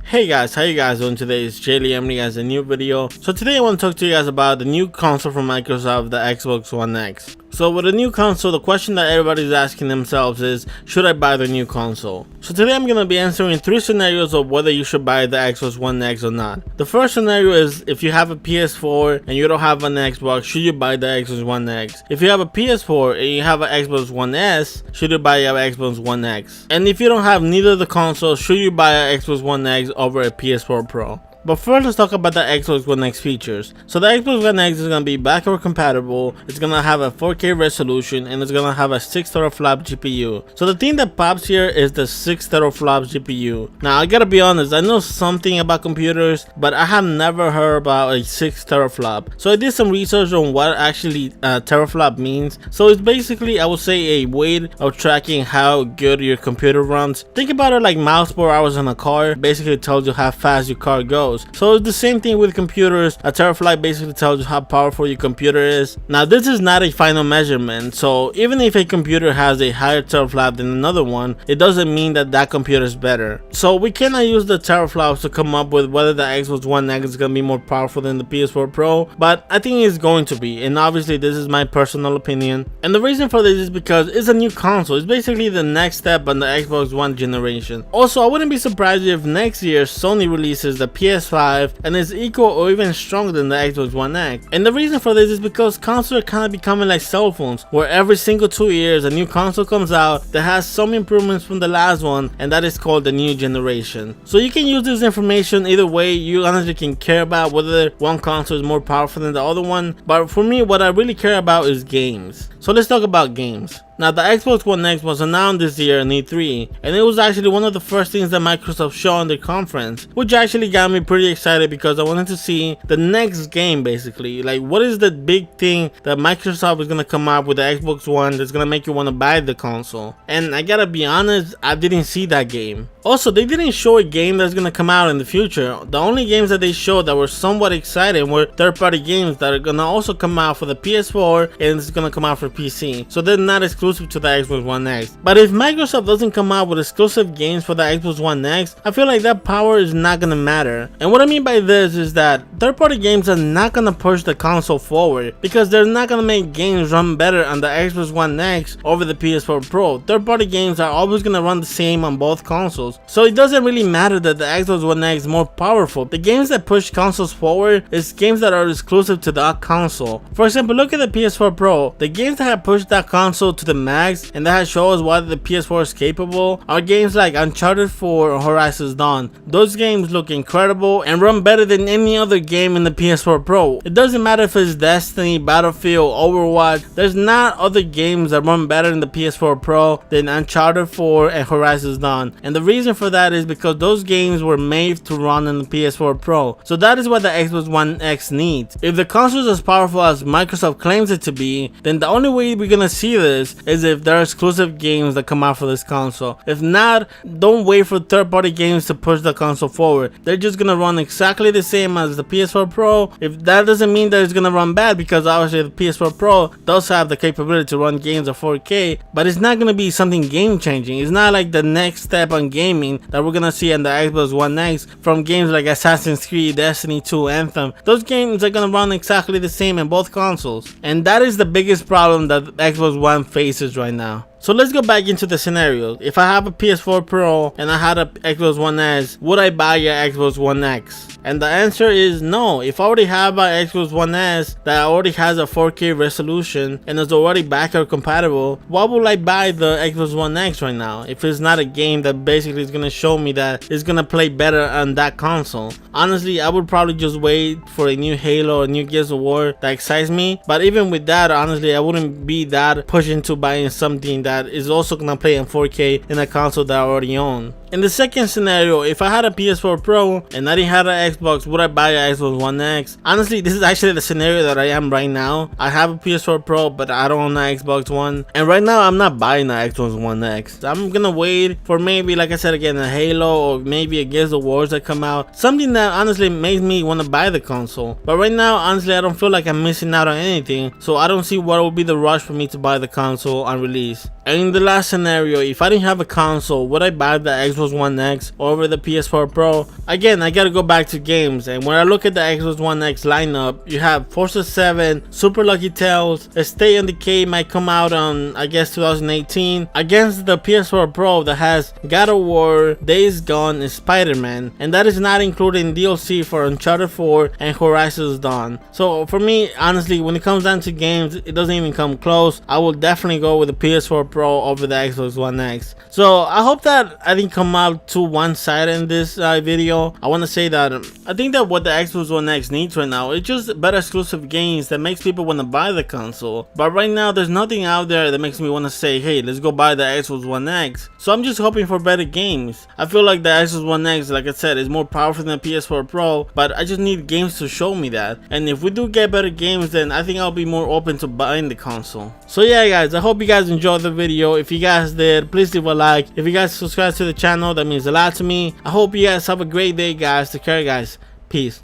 Hey guys, how you guys doing today? It's Jaylee. I'm bringing you guys a new video. So today I want to talk to you guys about the new console from Microsoft, the Xbox One X. So with a new console, the question that everybody's asking themselves is, should I buy the new console? So today I'm going to be answering 3 scenarios of whether you should buy the Xbox One X or not. The first scenario is if you have a PS4 and you don't have an Xbox, should you buy the Xbox One X? If you have a PS4 and you have an Xbox One S, should you buy an Xbox One X? And if you don't have neither of the consoles, should you buy an Xbox One X over a PS4 Pro? But first, let's talk about the Xbox One X features. So the Xbox One X is going to be backward compatible, it's going to have a 4K resolution, and it's going to have a 6 teraflop GPU. So the thing that pops here is the 6 teraflop GPU. Now I gotta be honest, I know something about computers, but I have never heard about a 6 teraflop. So I did some research on what actually teraflop means. So it's basically, I would say, a way of tracking how good your computer runs. Think about it like miles per hour in a car. Basically it tells you how fast your car goes. So it's the same thing with computers. A teraflop basically tells you how powerful your computer is. Now this is not a final measurement, so even if a computer has a higher teraflop than another one, it doesn't mean that that computer is better. So we cannot use the teraflops to come up with whether the Xbox One X is going to be more powerful than the PS4 Pro, but I think it's going to be, and obviously this is my personal opinion. And the reason for this is because it's a new console. It's basically the next step on the Xbox One generation. Also, I wouldn't be surprised if next year Sony releases the PS5 and is equal or even stronger than the Xbox One X. And the reason for this is because consoles are kind of becoming like cell phones, where every single 2 years a new console comes out that has some improvements from the last one, and that is called the new generation. So you can use this information either way. You honestly can care about whether one console is more powerful than the other one, but for me what I really care about is games. So let's talk about games. Now the Xbox One X was announced this year in E3, and it was actually one of the first things that Microsoft showed on their conference, which actually got me pretty excited because I wanted to see the next game basically. Like, what is the big thing that Microsoft is going to come up with the Xbox One that's going to make you want to buy the console? And I gotta be honest, I didn't see that game. Also, they didn't show a game that's going to come out in the future. The only games that they showed that were somewhat exciting were third-party games that are going to also come out for the PS4 and it's going to come out for PC. So they're not exclusive to the Xbox One X. But if Microsoft doesn't come out with exclusive games for the Xbox One X, I feel like that power is not going to matter. And what I mean by this is that third-party games are not going to push the console forward because they're not going to make games run better on the Xbox One X over the PS4 Pro. Third-party games are always going to run the same on both consoles. So it doesn't really matter that the Xbox One X is more powerful. The games that push consoles forward is games that are exclusive to that console. For example, look at the PS4 Pro. The games that have pushed that console to the max and that has shown us what the PS4 is capable are games like Uncharted 4 or Horizon Dawn. Those games look incredible and run better than any other game in the PS4 Pro. It doesn't matter if it's Destiny, Battlefield, Overwatch. There's not other games that run better in the PS4 Pro than Uncharted 4 and Horizon Dawn. And the reason for that is because those games were made to run in the PS4 Pro. So that is what the Xbox One X needs. If the console is as powerful as Microsoft claims it to be, then the only way we're gonna see this is if there are exclusive games that come out for this console. If not, don't wait for third-party games to push the console forward. They're just gonna run exactly the same as the PS4 Pro. If that doesn't mean that it's gonna run bad, because obviously the PS4 Pro does have the capability to run games at 4K, but it's not gonna be something game-changing. It's not like the next step on gaming that we're gonna see on the Xbox One X from games like Assassin's Creed, Destiny 2, Anthem. Those games are gonna run exactly the same in both consoles, and that is the biggest problem that the Xbox One faces right now. So let's go back into the scenario. If I have a PS4 Pro and I had a Xbox One S, would I buy a Xbox One X? And the answer is no. If I already have an Xbox One S that already has a 4K resolution and is already backward compatible, why would I buy the Xbox One X right now if it's not a game that basically is going to show me that it's going to play better on that console? Honestly, I would probably just wait for a new Halo or new Gears of War that excites me. But even with that, honestly, I wouldn't be that pushing to buying something that is also going to play in 4K in a console that I already own. In the second scenario, if I had a PS4 Pro and I didn't have an Xbox, would I buy an Xbox One X? Honestly, this is actually the scenario that I am right now. I have a PS4 Pro, but I don't own an Xbox One. And right now, I'm not buying an Xbox One X. I'm gonna wait for maybe, like I said again, a Halo or maybe a Gears of War that come out. Something that honestly makes me want to buy the console. But right now, honestly, I don't feel like I'm missing out on anything. So I don't see what would be the rush for me to buy the console on release. And in the last scenario, if I didn't have a console, would I buy the Xbox Xbox One X over the PS4 Pro. Again, I gotta go back to games, and when I look at the Xbox One X lineup, you have Forza 7, Super Lucky Tales, A State of Decay might come out on, I guess, 2018, against the PS4 Pro that has God of War, Days Gone, and Spider-Man, and that is not including DLC for Uncharted 4 and Horizon Dawn. So for me, honestly, when it comes down to games, it doesn't even come close. I will definitely go with the PS4 Pro over the Xbox One X. So I hope that I didn't come out too one-sided in this video. I want to say that I think that what the Xbox One X needs right now is just better exclusive games that makes people want to buy the console. But right now, there's nothing out there that makes me want to say, hey, let's go buy the Xbox One X. So I'm just hoping for better games. I feel like the Xbox One X, like I said, is more powerful than the PS4 Pro, but I just need games to show me that. And if we do get better games, then I think I'll be more open to buying the console. So yeah, guys, I hope you guys enjoyed the video. If you guys did, please leave a like. If you guys subscribe to the channel, that means a lot to me. I hope you guys have a great day, guys. Take care, guys. Peace.